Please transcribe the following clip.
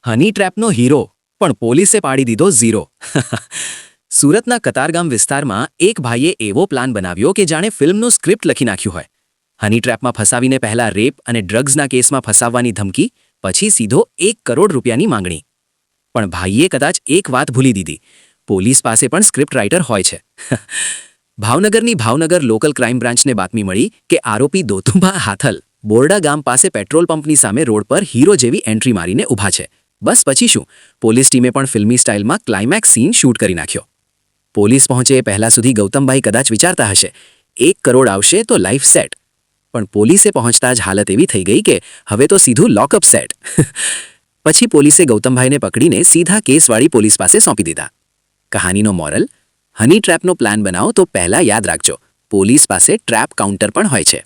હની ટ્રેપનો hero પણ પોલીસે પાડી દીધો ઝીરો. સુરતના કતારગામ વિસ્તારમાં એક ભાઈએ એવો પ્લાન બનાવ્યો કે જાણે ફિલ્મનું સ્ક્રિપ્ટ લખી નાખ્યું હોય. હની ટ્રેપમાં ફસાવીને પહેલા રેપ અને ડ્રગ્સના કેસમાં ફસાવવાની ધમકી, પછી સીધો 1 કરોડ રૂપિયાની માંગણી. પણ ભાઈએ કદાચ એક વાત ભૂલી દીધી. પોલીસ પાસે પણ સ્ક્રિપ્ટ રાઇટર હોય છે. ભાવનગરની ભાવનગર લોકલ ક્રાઇમ બ્રાન્ચને બાતમી મળી કે આરોપી દોતુભા હાથલ બોરડા ગામ પાસે પેટ્રોલ પંપની સામે રોડ પર હીરો જેવી એન્ટ્રી મારીને ઊભા છે. બસ પછી શું, પોલીસ ટીમે પણ ફિલ્મી સ્ટાઇલમાં ક્લાઇમેક્સ સીન શૂટ કરી નાખ્યો. પોલીસ પહોંચે એ પહેલા સુધી ગૌતમભાઈ કદાચ વિચારતા હશે 1 કરોડ આવશે તો લાઈફ સેટ. પણ પોલીસે પહોંચતા જ હાલત એવી થઈ ગઈ કે હવે તો સીધું લોકઅપ સેટ. પછી પોલીસે ગૌતમભાઈને પકડીને સીધા કેસવાળી પોલીસ પાસે સોંપી દીધા. કહાનીનો મોરલ: હની ટ્રેપનો પ્લાન બનાવો તો પહેલાં યાદ રાખજો, પોલીસ પાસે ટ્રેપ કાઉન્ટર પણ હોય છે.